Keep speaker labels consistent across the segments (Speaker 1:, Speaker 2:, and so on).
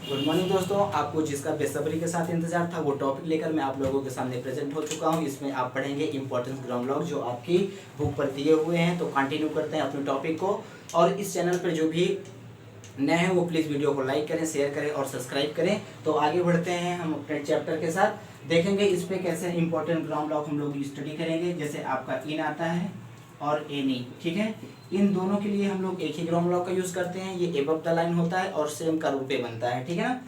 Speaker 1: Good morning दोस्तों, आपको जिसका बेसब्री के साथ इंतजार था वो टॉपिक लेकर मैं आप लोगों के सामने प्रेजेंट हो चुका हूं। इसमें आप पढ़ेंगे इंपॉर्टेंट ग्राउंड लॉग जो आपकी बुक पर दिए हुए हैं। तो कंटिन्यू करते हैं अपने टॉपिक को। और इस चैनल पर जो भी नए हैं वो प्लीज़ वीडियो को लाइक करें, शेयर करें और सब्सक्राइब करें। तो आगे बढ़ते हैं हम अपने चैप्टर के साथ। देखेंगे इस पर कैसे इंपॉर्टेंट ग्राउंड लॉग हम लोग स्टडी करेंगे। जैसे आपका इन आता है और एनी, ठीक है। इन दोनों के लिए हम लोग एक ही ग्राउंड लॉ का यूज करते हैं। ये एबव द लाइन होता है और सेम कर्व पे बनता है, ठीक है ना।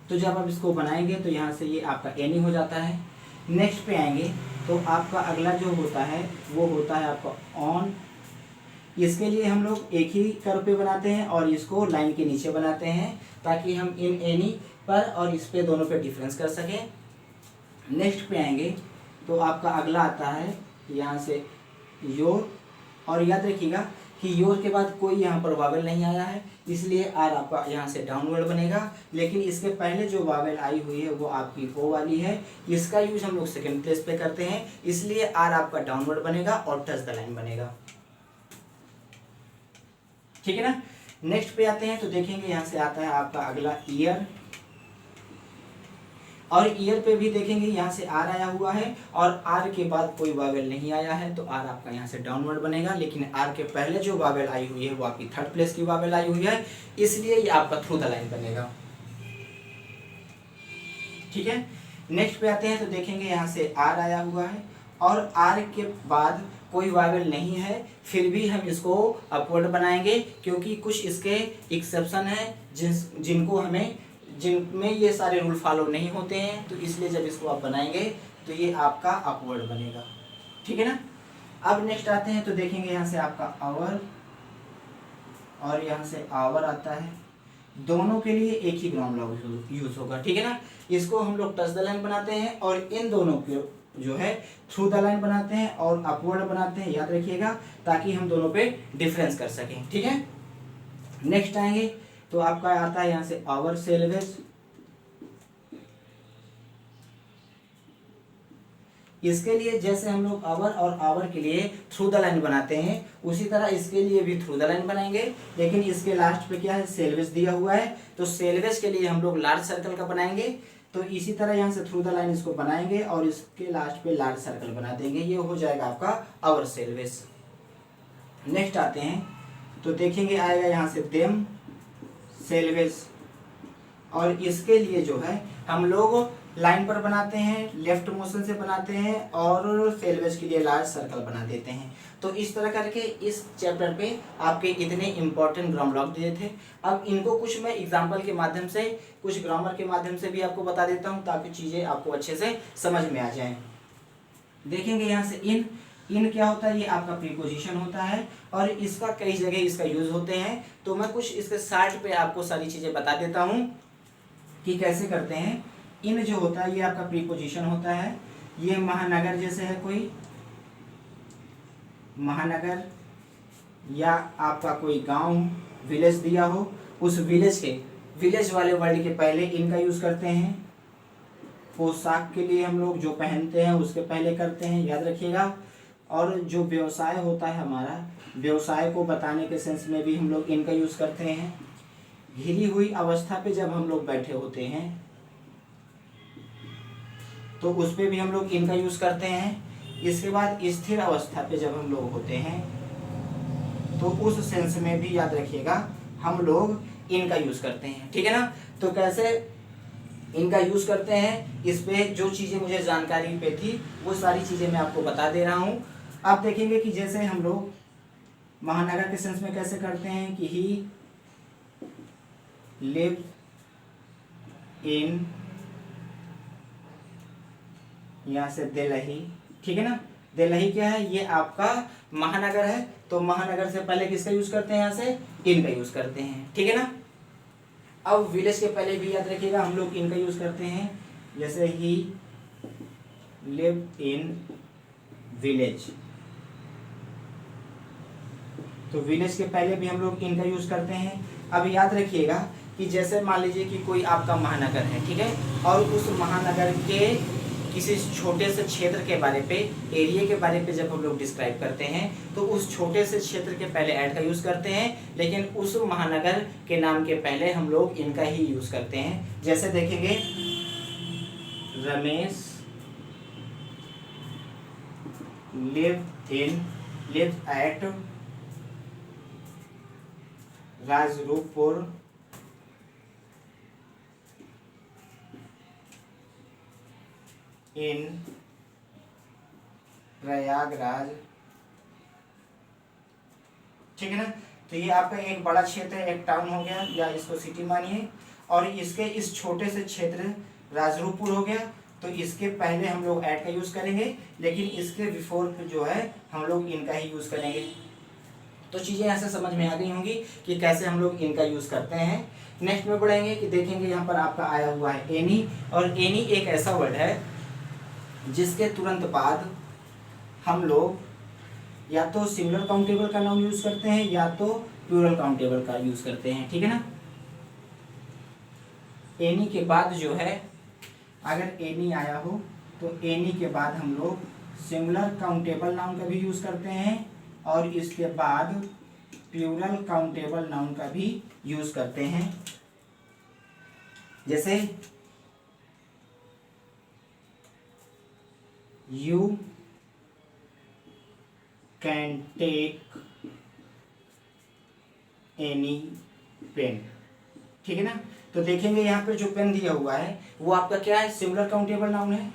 Speaker 1: तो जब आप इसको बनाएंगे तो यहाँ से ये आपका एनी हो जाता है। नेक्स्ट पे आएंगे तो आपका अगला जो होता है वो होता है आपका ऑन। इसके लिए हम लोग एक ही कर्व पे बनाते हैं और इसको लाइन के नीचे बनाते हैं ताकि हम इन एनी पर और इस पे दोनों पे डिफरेंस कर सकें। नेक्स्ट पे आएंगे तो आपका अगला आता है यहाँ से योर। और याद रखिएगा कि योर के बाद कोई यहाँ पर वावेल नहीं आया है, इसलिए आर आपका यहाँ से डाउनवर्ड बनेगा। लेकिन इसके पहले जो वावेल आई हुई है वो आपकी ओ वाली है। इसका यूज हम लोग सेकंड प्लेस पे करते हैं, इसलिए आर आपका डाउनवर्ड बनेगा और टच द लाइन बनेगा, ठीक है ना। नेक्स्ट पे आते हैं तो देखेंगे यहाँ से आता है आपका अगला ईयर। और ईयर पे भी देखेंगे यहाँ से आर आया हुआ है और आर के बाद कोई वावेल नहीं आया है, तो आर आपका यहाँ से डाउनवर्ड बनेगा। लेकिन आर के पहले जो वावेल आई हुई है वो आपकी थर्ड प्लेस की वावेल आई हुई है, इसलिए ये आपका थ्रू द लाइन बनेगा, ठीक है। नेक्स्ट पे आते हैं तो देखेंगे यहाँ से आर आया हुआ है और आर के बाद कोई वावेल नहीं है, फिर भी हम इसको अपवर्ड बनाएंगे क्योंकि कुछ इसके एक्सेप्शन है जिनमें ये सारे रूल फॉलो नहीं होते हैं। तो इसलिए जब इसको आप बनाएंगे तो ये आपका अपवर्ड बनेगा, ठीक है ना। अब नेक्स्ट आते हैं तो देखेंगे यहाँ से आपका आवर और यहाँ से आवर आता है। दोनों के लिए एक ही ग्राउंड लॉग यूज होगा, ठीक है ना। इसको हम लोग टच द लाइन बनाते हैं और इन दोनों के जो है थ्रू द लाइन बनाते हैं और अपवर्ड बनाते हैं, याद रखिएगा, ताकि हम दोनों पे डिफरेंस कर सकें, ठीक है। नेक्स्ट आएंगे तो आपका आता है यहाँ से आवर सेल्वेज। इसके लिए जैसे हम लोग आवर और आवर के लिए थ्रू द लाइन बनाते हैं उसी तरह इसके लिए भी थ्रू द लाइन बनाएंगे। लेकिन इसके लास्ट पे क्या है, सेल्वेज दिया हुआ है, तो सेल्वेज के लिए हम लोग लार्ज सर्कल का बनाएंगे। तो इसी तरह यहाँ से थ्रू द लाइन इसको बनाएंगे और इसके लास्ट पे लार्ज सर्कल बना देंगे, ये हो जाएगा आपका आवर सेल्वेज। नेक्स्ट आते हैं तो देखेंगे आएगा यहाँ से देम सेल्वेज। और इसके लिए जो है हम लोग लाइन पर बनाते हैं, लेफ्ट मोशन से बनाते हैं और सेल्वेज के लिए लार्ज सर्कल बना देते हैं। तो इस तरह करके इस चैप्टर पे आपके इतने इंपॉर्टेंट ग्रामर लॉग दिए थे। अब इनको कुछ मैं एग्जांपल के माध्यम से, कुछ ग्रामर के माध्यम से भी आपको बता देता हूँ ताकि चीज़ें आपको अच्छे से समझ में आ जाएं। देखेंगे यहाँ से इन क्या होता है, ये आपका प्रीपोजिशन होता है और इसका कई जगह इसका यूज होते हैं। तो मैं कुछ इसके साइड पे आपको सारी चीज़ें बता देता हूँ कि कैसे करते हैं। इन जो होता है ये आपका प्रीपोजिशन होता है। ये महानगर जैसे है, कोई महानगर या आपका कोई गांव विलेज दिया हो, उस विलेज वाले वर्ड के पहले इनका यूज करते हैं। पोशाक के लिए हम लोग जो पहनते हैं उसके पहले करते हैं, याद रखिएगा। और जो व्यवसाय होता है हमारा, व्यवसाय को बताने के सेंस में भी हम लोग इनका यूज करते हैं। घिरी हुई अवस्था पे जब हम लोग बैठे होते हैं तो उस पे भी हम लोग इनका यूज करते हैं। इसके बाद स्थिर अवस्था पे जब हम लोग होते हैं तो उस सेंस में भी याद रखिएगा हम लोग इनका यूज करते हैं, ठीक है ना। तो कैसे इनका यूज करते हैं, इस पे जो चीजें मुझे जानकारी पे थी वो सारी चीजें मैं आपको बता दे रहा हूँ। आप देखेंगे कि जैसे हम लोग महानगर के सेंस में कैसे करते हैं कि ही लिव इन, यहाँ से दिल्ली, ठीक है ना। दिल्ली क्या है, ये आपका महानगर है, तो महानगर से पहले किसका यूज करते हैं, यहाँ से इनका यूज करते हैं, ठीक है ना। अब विलेज के पहले भी याद रखिएगा हम लोग इनका यूज करते हैं, जैसे ही लिव इन विलेज, तो विलेज के पहले भी हम लोग इनका यूज करते हैं। अब याद रखिएगा कि जैसे मान लीजिए कि कोई आपका महानगर है, ठीक है, और उस महानगर किसी छोटे से क्षेत्र के बारे पे, एरिया के बारे पे जब हम लोग डिस्क्राइब करते हैं तो उस छोटे से क्षेत्र के पहले एट का यूज़ करते हैं, लेकिन उस महानगर के नाम के पहले हम लोग इनका ही यूज़ करते हैं। जैसे देखेंगे, रमेश लिव एट राजरूपपुर इन प्रयागराज। ठीक है ना। तो ये आपका एक बड़ा क्षेत्र है, एक टाउन हो गया या इसको सिटी मानिए, और इसके इस छोटे से क्षेत्र राजरूपपुर हो गया, तो इसके पहले हम लोग ऐट का यूज करेंगे, लेकिन इसके बिफोर जो है हम लोग इनका ही यूज करेंगे। तो चीजें ऐसे समझ में आ गई होंगी कि कैसे हम लोग इनका यूज करते हैं। नेक्स्ट में बढ़ेंगे कि देखेंगे यहाँ पर आपका आया हुआ है एनी, और एनी एक ऐसा वर्ड है जिसके तुरंत बाद हम लोग या तो सिंगुलर काउंटेबल का नाउन यूज करते हैं या तो प्लूरल काउंटेबल का यूज करते हैं। ठीक है ना। एनी के बाद जो है, अगर एनी आया हो तो एनी के बाद हम लोग सिंगुलर काउंटेबल नाउन का भी यूज करते हैं और इसके बाद प्लूरल काउंटेबल नाउन का भी यूज करते हैं। जैसे You can take any pen। ठीक है ना। तो देखेंगे यहाँ पे जो पेन दिया हुआ है वो आपका क्या है, सिंगुलर काउंटेबल नाउन है,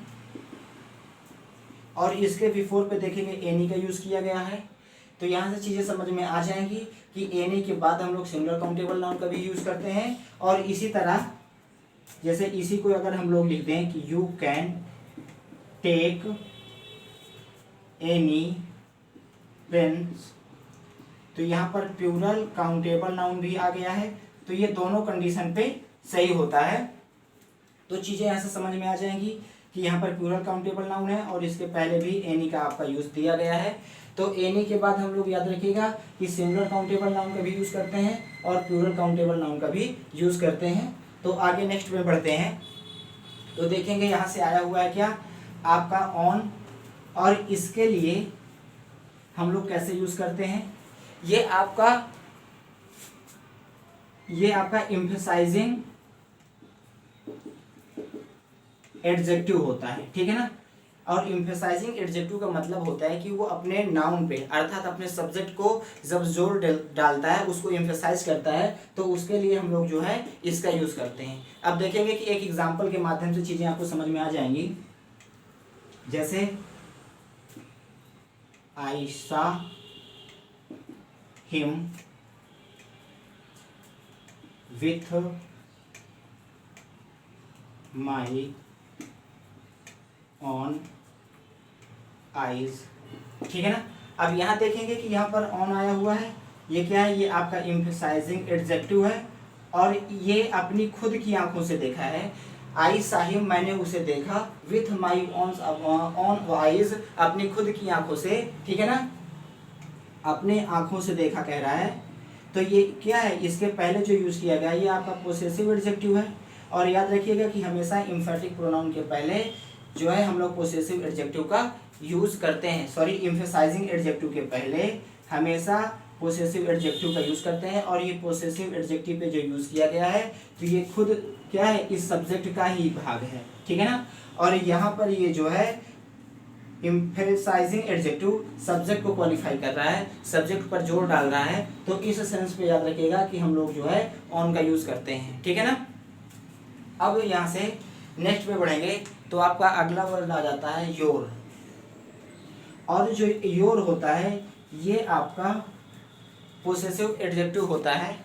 Speaker 1: और इसके बिफोर पे देखेंगे एनी का यूज किया गया है। तो यहाँ से चीजें समझ में आ जाएंगी कि एनी के बाद हम लोग सिंगुलर काउंटेबल नाउन का भी यूज करते हैं। और इसी तरह जैसे इसी को अगर हम लोग लिख दें कि you can take any pens, तो यहाँ पर प्लूरल काउंटेबल नाउन भी आ गया है। तो ये दोनों कंडीशन पे सही होता है। तो चीज़ें ऐसे समझ में आ जाएंगी कि यहाँ पर प्लूरल काउंटेबल नाउन है और इसके पहले भी एनी का आपका यूज दिया गया है। तो एनी के बाद हम लोग याद रखिएगा कि सिंगुलर काउंटेबल नाउन का भी यूज करते हैं और प्लूरल काउंटेबल नाउन का भी यूज करते हैं। तो आगे नेक्स्ट में बढ़ते हैं। तो देखेंगे यहाँ से आया हुआ है क्या, आपका ऑन, और इसके लिए हम लोग कैसे यूज करते हैं, ये आपका एम्फसाइजिंग एडजेक्टिव होता है। ठीक है ना। और एम्फसाइजिंग एडजेक्टिव का मतलब होता है कि वो अपने नाउन पे अर्थात अपने सब्जेक्ट को जब जोर डालता है, उसको एम्फसाइज करता है, तो उसके लिए हम लोग जो है इसका यूज करते हैं। अब देखेंगे कि एक एग्जांपल के माध्यम से चीजें आपको समझ में आ जाएंगी। जैसे I saw him with my own eyes। ठीक है ना। अब यहाँ देखेंगे कि यहाँ पर ऑन आया हुआ है, ये क्या है, ये आपका एम्फसाइजिंग एडजेक्टिव है और ये अपनी खुद की आंखों से देखा है। आई साहिब, मैंने उसे देखा, विथ माई ऑन आइज, अपनी खुद की आंखों से। ठीक है ना। अपने आंखों से देखा कह रहा है, तो ये क्या है, इसके पहले जो यूज किया गया ये आपका पोसेसिव एडजेक्टिव है। और याद रखिएगा कि हमेशा एम्फेटिक प्रोनाउन के पहले जो है हम लोग पोसेसिव एडजेक्टिव का यूज करते हैं। सॉरी, एम्फसाइजिंग एडजेक्टिव के पहले हमेशा पोसेसिव एडजेक्टिव का यूज करते हैं। और ये पोसेसिव एडजेक्टिव पे जो यूज किया गया है तो ये खुद क्या है, इस सब्जेक्ट का ही भाग है। ठीक है ना। और यहाँ पर ये जो है एम्फसाइजिंग एडजेक्टिव सब्जेक्ट को क्वालिफाई कर रहा है, सब्जेक्ट पर जोर डाल रहा है। तो इस सेंस पे याद रखिएगा कि हम लोग जो है ऑन का यूज करते हैं। ठीक है ना। अब यहाँ से नेक्स्ट पे बढ़ेंगे तो आपका अगला वर्ड आ जाता है योर। और जो योर होता है ये आपका पोसेसिव एडजेक्टिव होता है,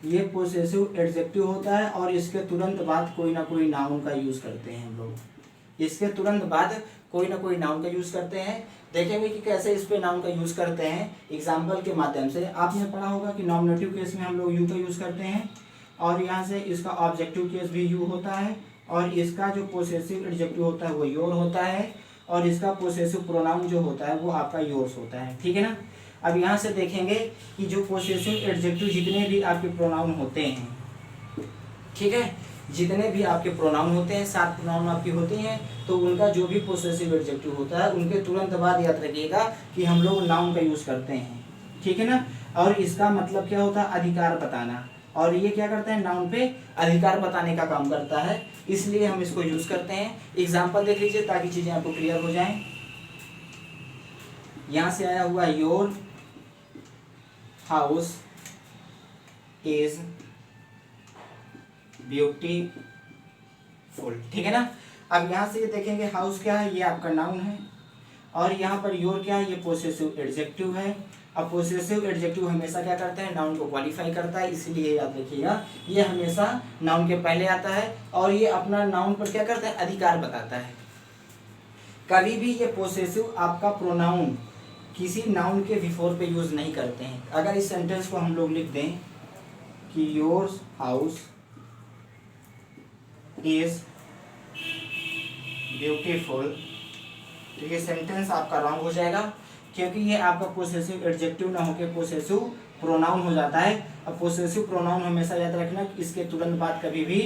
Speaker 1: ये पोसेसिव एडजेक्टिव होता है और इसके तुरंत बाद कोई ना कोई नाउन का यूज करते हैं हम लोग। इसके तुरंत बाद कोई ना कोई नाउन का यूज करते हैं। देखेंगे कि कैसे इस पे नाउन का यूज करते हैं एग्जाम्पल के माध्यम से। आपने पढ़ा होगा कि नॉमिनेटिव केस में हम लोग यू का यूज करते हैं और यहाँ से इसका ऑब्जेक्टिव केस भी यू होता है और इसका जो पोसेसिव एडजेक्टिव होता है वो योर होता है और इसका पोसेसिव प्रोनाउन जो होता है वो आपका योर्स होता है। ठीक है ना। अब यहाँ से देखेंगे कि जो पोसेसिव एडजेक्टिव जितने भी आपके प्रोनाउन होते हैं, ठीक है, जितने भी आपके प्रोनाउन होते हैं, 7 प्रोनाउन आपकी होती हैं, तो उनका जो भी पोसेसिव एडजेक्टिव होता है उनके तुरंत बाद याद रखिएगा कि हम लोग नाउन का यूज़ करते हैं, ठीक है ना। और इसका मतलब क्या होता है, अधिकार बताना, और ये क्या करता है, नाउन पे अधिकार बताने का काम करता है, इसलिए हम इसको यूज़ करते हैं। एग्जाम्पल देख लीजिए ताकि चीज़ें आपको क्लियर हो जाएं। यहाँ से आया हुआ योर हाउस इज ब्यूटीफुल, ठीक है ना। अब यहाँ से ये देखेंगे हाउस क्या है, ये आपका नाउन है, और यहाँ पर योर क्या है, ये पोसेसिव एडजेक्टिव है। अब पोसेसिव एडजेक्टिव हमेशा क्या करता है, नाउन को क्वालिफाई करता है, इसलिए याद रखिएगा ये हमेशा नाउन के पहले आता है, और ये अपना नाउन पर क्या करता है, अधिकार बताता है। कभी भी ये पोसेसिव आपका प्रोनाउन किसी नाउन के बिफोर पे यूज नहीं करते हैं। अगर इस सेंटेंस को हम लोग लिख दें कि योर हाउस इज ब्यूटीफुल, तो ये सेंटेंस आपका रॉन्ग हो जाएगा, क्योंकि ये आपका पोसेसिव एडजेक्टिव ना होकर पोसेसिव प्रोनाउन हो जाता है। अब पोसेसिव प्रोनाउन हमेशा याद रखना कि इसके तुरंत बाद कभी भी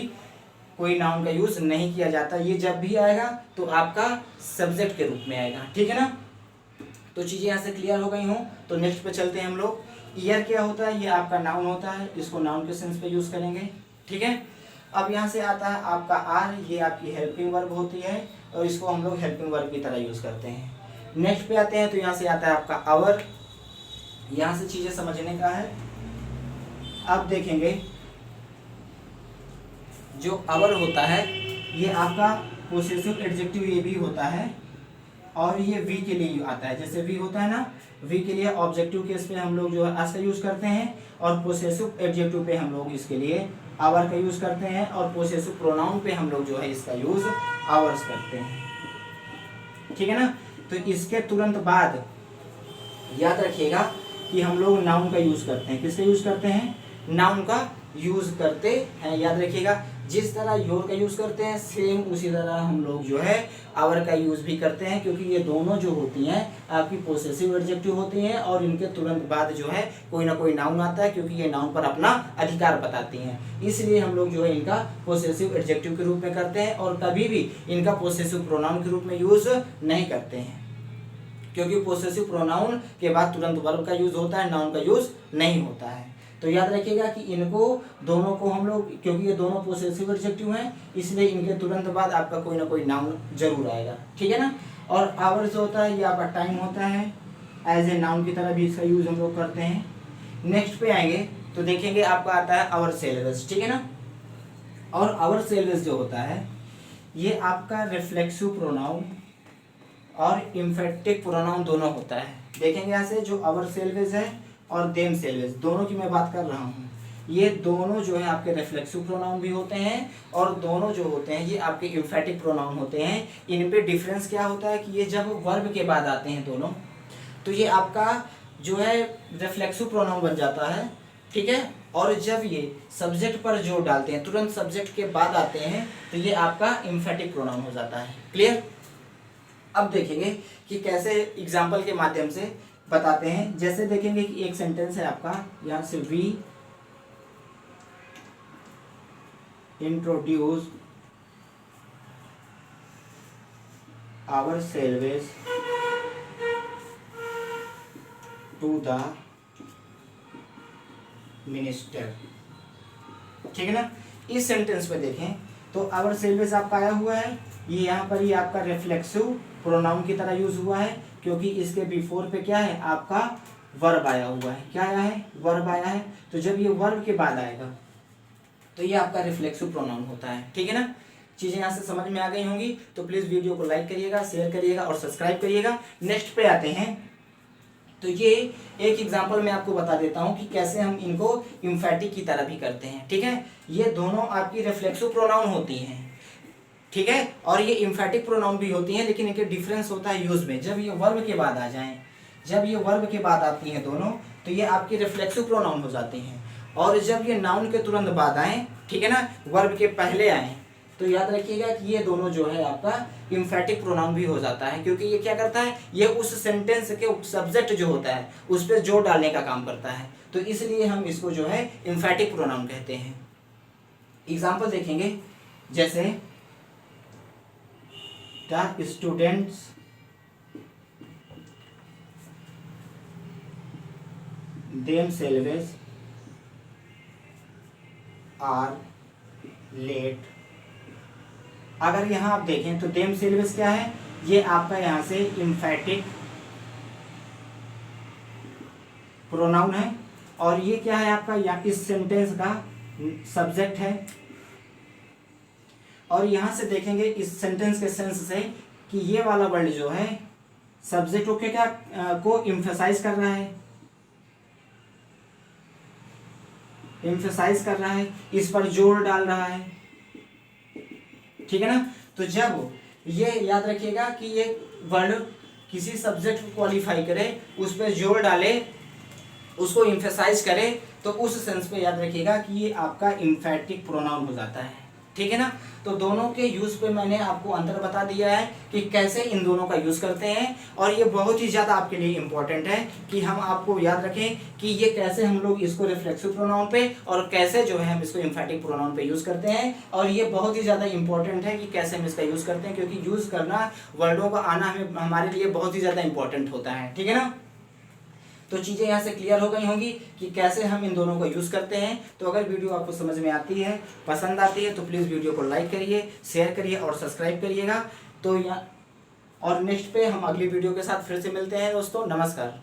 Speaker 1: कोई नाउन का यूज नहीं किया जाता। ये जब भी आएगा तो आपका सब्जेक्ट के रूप में आएगा, ठीक है ना। तो चीज़ें यहाँ से क्लियर हो गई हों, तो नेक्स्ट पे चलते हैं हम लोग। ईयर क्या होता है, ये आपका नाउन होता है, इसको नाउन के सेंस पे यूज करेंगे, ठीक है। अब यहाँ से आता है आपका आर, ये आपकी हेल्पिंग वर्ब होती है, और इसको हम लोग हेल्पिंग वर्ब की तरह यूज करते हैं। नेक्स्ट पे आते हैं, तो यहाँ से आता है आपका आवर, यहाँ से चीजें समझने का है। अब देखेंगे जो आवर होता है ये आपका पोसेसिव एडजेक्टिव ये भी होता है, और ये वी के लिए आता है। जैसे वी होता है ना, वी के लिए ऑब्जेक्टिव केस पे हम लोग जो है आस का यूज करते हैं, और पोसेसिव एडजेक्टिव पे हम लोग इसके लिए आवर का यूज करते हैं, और पोसेसिव प्रोनाउन पे हम लोग जो है इसका यूज आवर्स करते हैं, ठीक है ना। तो इसके तुरंत बाद याद रखिएगा कि हम लोग नाउन का यूज करते हैं। किसका यूज करते हैं, नाउन का यूज करते हैं। याद रखिएगा जिस तरह योर का यूज करते हैं सेम उसी तरह हम लोग जो है आवर का यूज भी करते हैं, क्योंकि ये दोनों जो होती हैं आपकी पोसेसिव एडजेक्टिव होती हैं, और इनके तुरंत बाद जो है कोई ना कोई नाउन आता है, क्योंकि ये नाउन पर अपना अधिकार बताती हैं, इसलिए हम लोग जो है इनका पोसेसिव एडजेक्टिव के रूप में करते हैं, और कभी भी इनका पोसेसिव प्रोनाउन के रूप में यूज नहीं करते हैं, क्योंकि पोसेसिव प्रोनाउन के बाद तुरंत वर्ब का यूज होता है, नाउन का यूज नहीं होता है। तो याद रखिएगा कि इनको दोनों को हम लोग, क्योंकि ये दोनों पोसेसिव एडजेक्टिव हैं, इसलिए इनके तुरंत बाद आपका कोई ना कोई नाउन जरूर आएगा, ठीक है ना। और आवर जो होता है ये आपका टाइम होता है, एज ए नाउन की तरह भी इसका यूज हम लोग करते हैं। नेक्स्ट पे आएंगे तो देखेंगे आपका आता है आवर सेल्वेस, ठीक है ना। और आवर सेल्वेस जो होता है ये आपका रिफ्लेक्सिव प्रोनाउन और इम्फेटिक प्रोनाउन दोनों होता है। देखेंगे यहाँ से जो आवर सेल्वेस है और देम सेल्वेस दोनों की मैं बात कर रहा हूँ, ये दोनों जो है आपके रिफ्लेक्सिव प्रोनाउन भी होते हैं, और दोनों जो होते हैं ये आपके इम्फेटिक प्रोनाउन होते हैं। इन पे डिफरेंस क्या होता है कि ये जब वर्ब के बाद आते हैं दोनों, तो ये आपका जो है रिफ्लेक्सिव प्रोनाउन बन जाता है, ठीक है। और जब ये सब्जेक्ट पर जोर डालते हैं, तुरंत सब्जेक्ट के बाद आते हैं, तो ये आपका इम्फेटिक प्रोनाउन हो जाता है। क्लियर। अब देखेंगे कि कैसे एग्जाम्पल के माध्यम से बताते हैं। जैसे देखेंगे कि एक सेंटेंस है आपका, यहाँ से we introduce ourselves to the minister, ठीक है ना। इस सेंटेंस में देखें तो आवर सेल्वेस आपका आया हुआ है, ये यहाँ पर ही आपका रिफ्लेक्सिव प्रोनाउन की तरह यूज हुआ है, क्योंकि इसके बिफोर पे क्या है आपका वर्ब आया हुआ है। क्या आया है, वर्ब आया है। तो जब ये वर्ब के बाद आएगा तो ये आपका रिफ्लेक्सिव प्रोनाउन होता है, ठीक है ना। चीजें यहाँ से समझ में आ गई होंगी, तो प्लीज वीडियो को लाइक करिएगा, शेयर करिएगा और सब्सक्राइब करिएगा। नेक्स्ट पे आते हैं, तो ये एक एग्जांपल मैं आपको बता देता हूँ कि कैसे हम इनको इम्फेटिक की तरह भी करते हैं, ठीक है। ये दोनों आपकी रिफ्लेक्सिव प्रोनाउन होती हैं, ठीक है, और ये इम्फेटिक प्रोनाउन भी होती हैं, लेकिन इनके डिफरेंस होता है यूज में। जब ये वर्ब के बाद आ जाएं, जब ये वर्ब के बाद आती हैं दोनों, तो ये आपकी रिफ्लेक्सिव प्रोनाउन हो जाती हैं, और जब ये नाउन के तुरंत बाद आए, ठीक है ना, वर्ब के पहले आए, तो याद रखिएगा कि ये दोनों जो है आपका इम्फेटिक प्रोनाउन भी हो जाता है, क्योंकि ये क्या करता है, ये उस सेंटेंस के सब्जेक्ट जो होता है उस पर जोर डालने का काम करता है, तो इसलिए हम इसको जो है इम्फेटिक प्रोनाउन कहते हैं। एग्जाम्पल देखेंगे, जैसे the students themselves are late. अगर यहाँ आप देखें तो themselves क्या है, ये आपका यहाँ से इम्फेटिक प्रोनाउन है, और ये क्या है आपका, या इस सेंटेंस का सब्जेक्ट है। और यहां से देखेंगे इस सेंटेंस के सेंस से कि ये वाला वर्ड जो है सब्जेक्ट को क्या को इम्फेसाइज कर रहा है, इम्फेसाइज कर रहा है, इस पर जोर डाल रहा है, ठीक है ना। तो जब ये याद रखिएगा कि ये वर्ड किसी सब्जेक्ट को क्वालिफाई करे, उस पर जोर डाले, उसको इम्फेसाइज करे, तो उस सेंस पे याद रखिएगा कि ये आपका इम्फेटिक प्रोनाउन हो जाता है, ठीक है ना। तो दोनों के यूज पे मैंने आपको अंतर बता दिया है कि कैसे इन दोनों का यूज करते हैं, और ये बहुत ही ज़्यादा आपके लिए इम्पोर्टेंट है कि हम आपको याद रखें कि ये कैसे हम लोग इसको रिफ्लेक्सिव प्रोनाउन पे और कैसे जो है हम इसको इम्फेटिक प्रोनाउन पे यूज करते हैं। और ये बहुत ही ज़्यादा इंपॉर्टेंट है कि कैसे हम इसका यूज करते हैं, क्योंकि यूज करना, वर्डों का आना हमारे लिए बहुत ही ज़्यादा इंपॉर्टेंट होता है, ठीक है ना। तो चीज़ें यहाँ से क्लियर हो गई होंगी कि कैसे हम इन दोनों को यूज़ करते हैं। तो अगर वीडियो आपको समझ में आती है, पसंद आती है, तो प्लीज़ वीडियो को लाइक करिए, शेयर करिए और सब्सक्राइब करिएगा। तो यहाँ और नेक्स्ट पे हम अगली वीडियो के साथ फिर से मिलते हैं दोस्तों। नमस्कार।